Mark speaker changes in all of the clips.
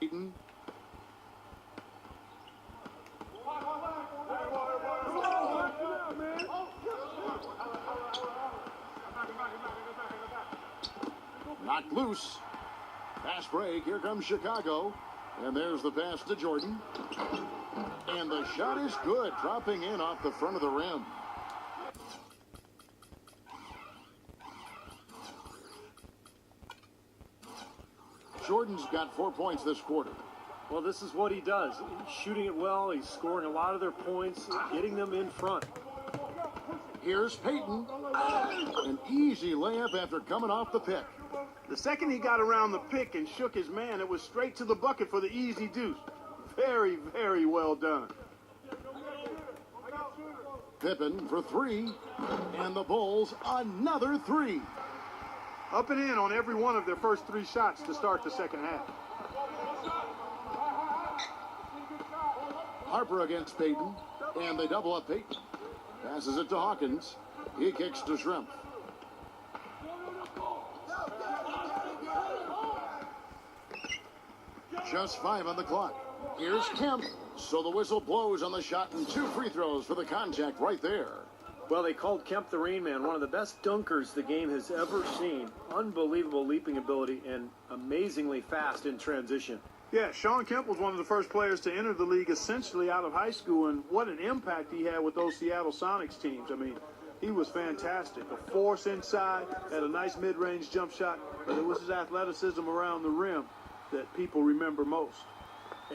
Speaker 1: Payton. Knocked loose. Fast break. Here comes Chicago. And there's the pass to Jordan. And the shot is good, dropping in off the front of the rim. Jordan's got 4 points this quarter.
Speaker 2: Well, this is what he does. He's shooting it well. He's scoring a lot of their points, getting them in front.
Speaker 1: Here's Payton. An easy layup after coming off the pick.
Speaker 3: The second he got around the pick and shook his man, it was straight to the bucket for the easy deuce. Very, very well done.
Speaker 1: Pippen for three. And the Bulls another three.
Speaker 3: Up and in on every one of their first three shots to start the second half.
Speaker 1: Harper against Payton. And they double up Payton. Passes it to Hawkins. He kicks to Shrimp. Just 5 on the clock. Here's Kemp. So the whistle blows on the shot and 2 free throws for the contact right there.
Speaker 2: Well, they called Kemp the Rain Man, one of the best dunkers the game has ever seen. Unbelievable leaping ability and amazingly fast in transition.
Speaker 3: Yeah, Sean Kemp was one of the first players to enter the league essentially out of high school, and what an impact he had with those Seattle Sonics teams. I mean, he was fantastic. A force inside, had a nice mid-range jump shot, but it was his athleticism around the rim that people remember most.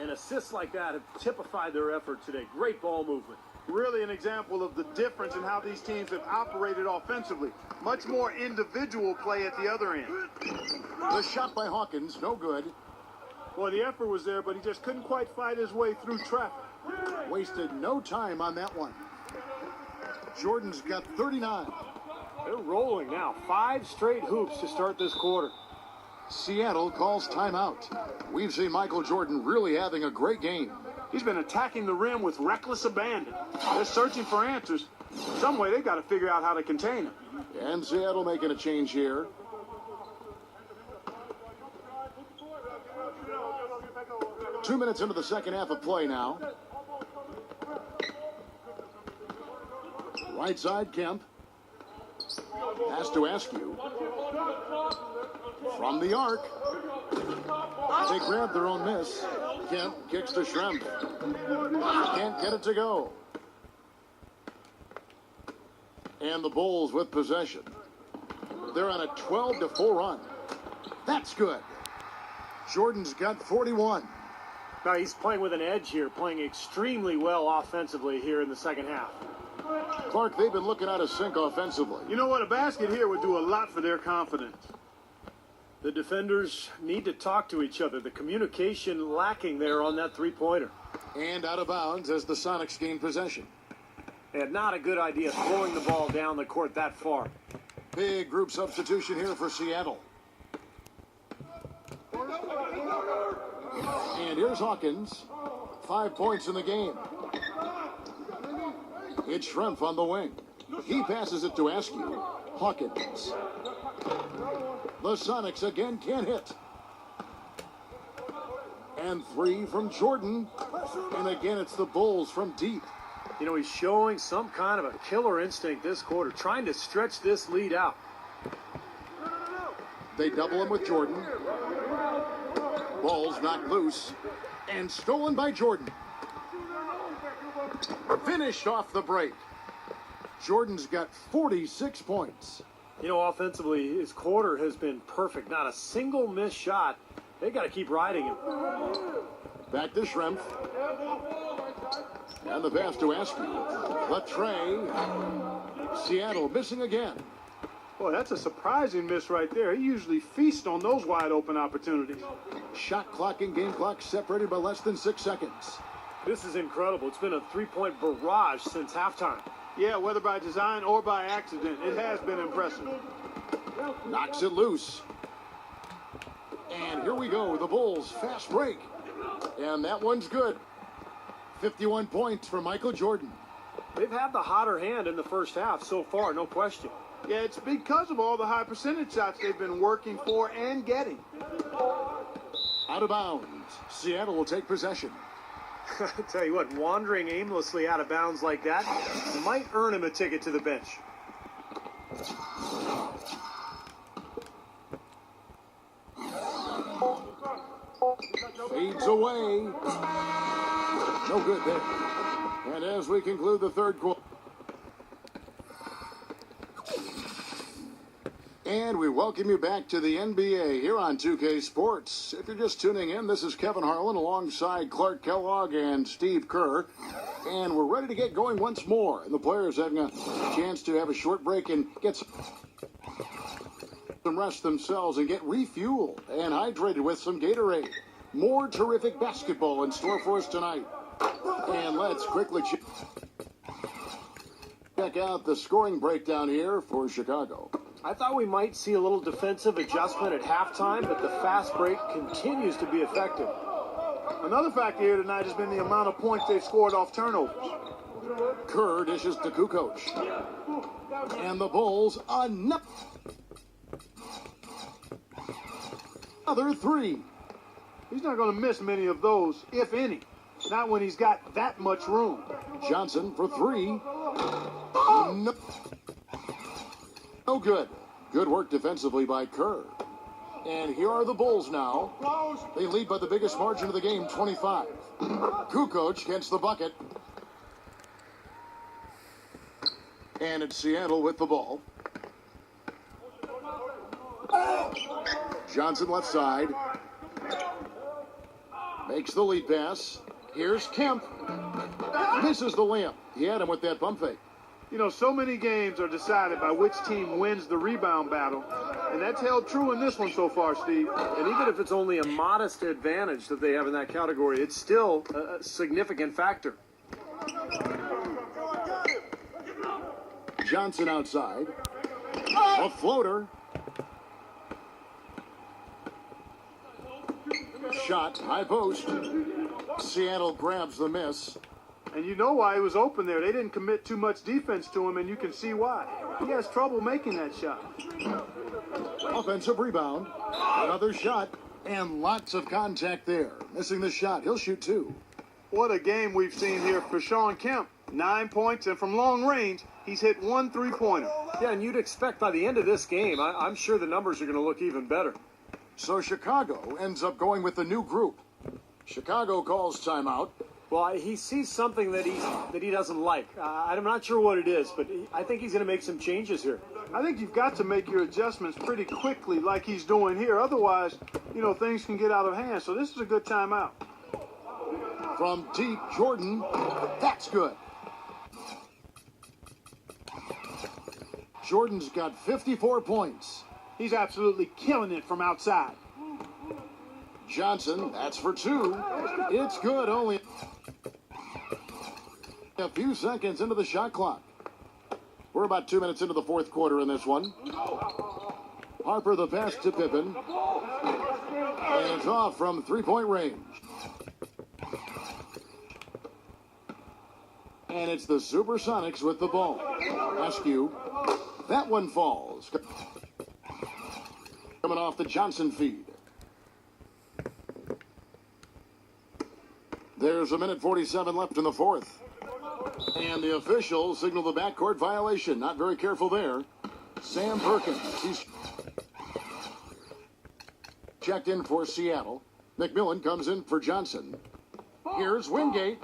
Speaker 2: And assists like that have typified their effort today. Great ball movement.
Speaker 3: Really an example of the difference in how these teams have operated offensively. Much more individual play at the other end.
Speaker 1: The shot by Hawkins, no good.
Speaker 3: Well, the effort was there, but he just couldn't quite fight his way through traffic.
Speaker 1: Wasted no time on that one. Jordan's got 39.
Speaker 2: They're rolling now. 5 straight hoops to start this quarter.
Speaker 1: Seattle calls timeout. We've seen Michael Jordan really having a great game.
Speaker 3: He's been attacking the rim with reckless abandon. They're searching for answers. Some way they've got to figure out how to contain him.
Speaker 1: And Seattle making a change here. Two minutes into the second half of play now. Right side, Kemp. Has to ask you. From the arc. They grab their own miss. Kemp kicks to Shrimp. Can't get it to go. And the Bulls with possession. They're on a 12-4 run. That's good. Jordan's got 41.
Speaker 2: Now he's playing with an edge here, playing extremely well offensively here in the second half.
Speaker 1: Clark, they've been looking out of sync offensively.
Speaker 3: You know what? A basket here would do a lot for their confidence.
Speaker 2: The defenders need to talk to each other. The communication lacking there on that three-pointer.
Speaker 1: And out of bounds as the Sonics gain possession.
Speaker 2: And not a good idea throwing the ball down the court that far.
Speaker 1: Big group substitution here for Seattle. And here's Hawkins. 5 points in the game. It's Shrimp on the wing. He passes it to Askew. Hawkins. The Sonics again can't hit. And 3 from Jordan. And again, it's the Bulls from deep.
Speaker 2: You know, he's showing some kind of a killer instinct this quarter, trying to stretch this lead out.
Speaker 1: They double him with Jordan. Ball's knocked loose. And stolen by Jordan. Finished off the break. Jordan's got 46 points.
Speaker 2: You know, offensively, his quarter has been perfect. Not a single missed shot. They got to keep riding him.
Speaker 1: Back to Shrimp. And the pass to Askew. Latre. Seattle missing again.
Speaker 3: Boy, that's a surprising miss right there. He usually feasts on those wide open opportunities.
Speaker 1: Shot clock and game clock separated by less than 6 seconds.
Speaker 2: This is incredible. It's been a three-point barrage since halftime.
Speaker 3: Yeah, whether by design or by accident, it has been impressive.
Speaker 1: Knocks it loose. And here we go, the Bulls fast break. And that one's good. 51 points for Michael Jordan.
Speaker 2: They've had the hotter hand in the first half so far, no question.
Speaker 3: Yeah, it's because of all the high percentage shots they've been working for and getting.
Speaker 1: Out of bounds. Seattle will take possession.
Speaker 2: I tell you what, wandering aimlessly out of bounds like that might earn him a ticket to the bench.
Speaker 1: Fades away. No good there. And as we conclude the third quarter. And we welcome you back to the NBA here on 2K Sports. If you're just tuning in, this is Kevin Harlan alongside Clark Kellogg and Steve Kerr. And we're ready to get going once more. And the players having a chance to have a short break and get some rest themselves and get refueled and hydrated with some Gatorade. More terrific basketball in store for us tonight. And let's quickly check out the scoring breakdown here for Chicago.
Speaker 2: I thought we might see a little defensive adjustment at halftime, but the fast break continues to be effective.
Speaker 3: Another factor here tonight has been the amount of points they've scored off turnovers.
Speaker 1: Kerr dishes to Kukoc. And the Bulls another three.
Speaker 3: He's not going to miss many of those, if any. Not when he's got that much room.
Speaker 1: Johnson for three. No good. Good work defensively by Kerr. And here are the Bulls now. They lead by the biggest margin of the game, 25. Kukoc gets the bucket. And it's Seattle with the ball. Johnson left side. Makes the lead pass. Here's Kemp. Misses the layup. He had him with that pump fake.
Speaker 3: You know, so many games are decided by which team wins the rebound battle. And that's held true in this one so far, Steve.
Speaker 2: And even if it's only a modest advantage that they have in that category, it's still a significant factor.
Speaker 1: Johnson outside. A floater. Shot, high post. Seattle grabs the miss.
Speaker 3: And you know why he was open there. They didn't commit too much defense to him, and you can see why. He has trouble making that shot.
Speaker 1: Offensive rebound. Another shot. And lots of contact there. Missing the shot. He'll shoot two.
Speaker 3: What a game we've seen here for Shawn Kemp. 9 points, and from long range, he's hit 1 3-pointer.
Speaker 2: Yeah, and you'd expect by the end of this game, I'm sure the numbers are going to look even better.
Speaker 1: So Chicago ends up going with the new group. Chicago calls timeout.
Speaker 2: Well, he sees something that he doesn't like. I'm not sure what it is, but I think he's going to make some changes here.
Speaker 3: I think you've got to make your adjustments pretty quickly like he's doing here. Otherwise, you know, things can get out of hand. So this is a good timeout.
Speaker 1: From deep, Jordan. That's good. Jordan's got 54 points.
Speaker 3: He's absolutely killing it from outside.
Speaker 1: Johnson, that's for two. It's good, only a few seconds into the shot clock. We're about 2 minutes into the fourth quarter in this one. Harper the pass to Pippen. And it's off from three-point range. And it's the Supersonics with the ball. Askew. That one falls. Coming off the Johnson feed. There's a minute 47 left in the fourth. And the officials signal the backcourt violation. Not very careful there. Sam Perkins. He's checked in for Seattle. McMillan comes in for Johnson. Here's Wingate.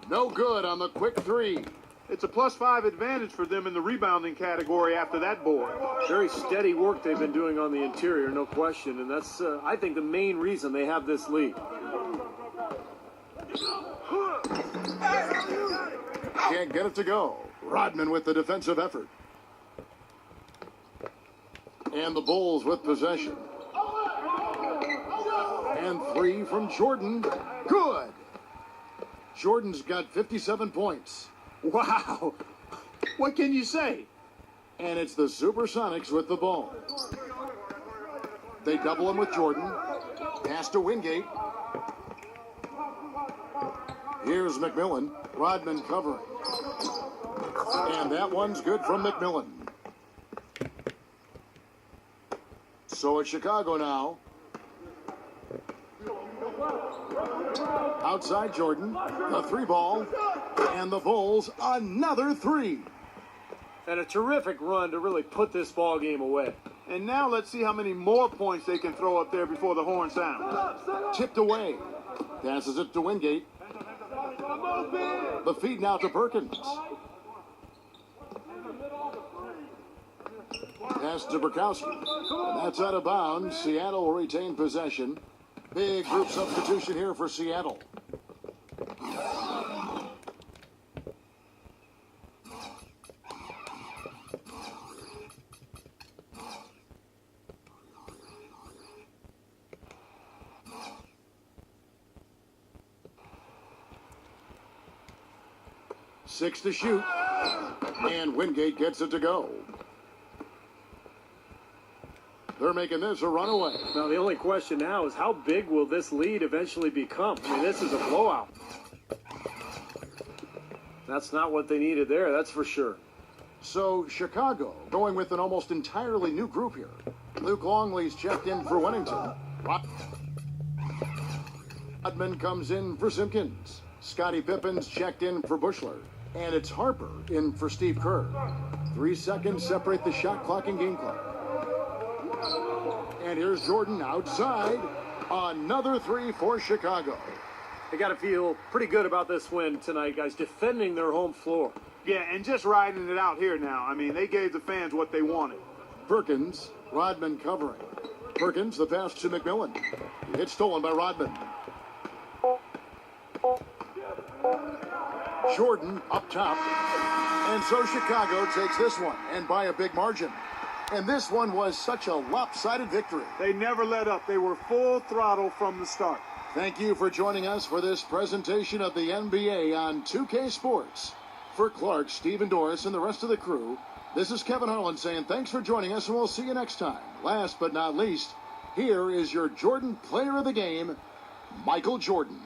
Speaker 1: No good on the quick three.
Speaker 3: It's a +5 advantage for them in the rebounding category after that board.
Speaker 2: Very steady work they've been doing on the interior, no question. And that's, I think, the main reason they have this lead.
Speaker 1: Can't get it to go. Rodman with the defensive effort. And the Bulls with possession. And three from Jordan. Good. Jordan's got 57 points.
Speaker 3: Wow. What can you say?
Speaker 1: And it's the Supersonics with the ball. They double him with Jordan. Pass to Wingate. Here's McMillan. Rodman covering. And that one's good from McMillan. So it's Chicago now. Outside Jordan, the 3-ball, and the Bulls another 3.
Speaker 2: And a terrific run to really put this ball game away.
Speaker 3: And now let's see how many more points they can throw up there before the horn sounds.
Speaker 1: Tipped away. Passes it to Wingate. The feed now to Perkins. Pass to Burkowski. And that's out of bounds. Seattle will retain possession. Big group substitution here for Seattle. Six to shoot. And Wingate gets it to go. They're making this a runaway.
Speaker 2: Now, the only question now is how big will this lead eventually become? I mean, this is a blowout. That's not what they needed there, that's for sure.
Speaker 1: So, Chicago going with an almost entirely new group here. Luke Longley's checked in for Wennington. Rodman comes in for Simpkins. Scottie Pippen's checked in for Bushler. And it's Harper in for Steve Kerr. 3 seconds separate the shot clock and game clock. And here's Jordan outside. Another 3 for Chicago.
Speaker 2: They got to feel pretty good about this win tonight, guys, defending their home floor.
Speaker 3: Yeah, and just riding it out here now. I mean, they gave the fans what they wanted.
Speaker 1: Perkins, Rodman covering. Perkins, the pass to McMillan. It's stolen by Rodman. Jordan up top. And so Chicago takes this one, and by a big margin. And this one was such a lopsided victory.
Speaker 3: They never let up. They were full throttle from the start.
Speaker 1: Thank you for joining us for this presentation of the NBA on 2K Sports. For Clark, Stephen Doris, and the rest of the crew, this is Kevin Harlan saying thanks for joining us, and we'll see you next time. Last but not least, here is your Jordan Player of the Game, Michael Jordan.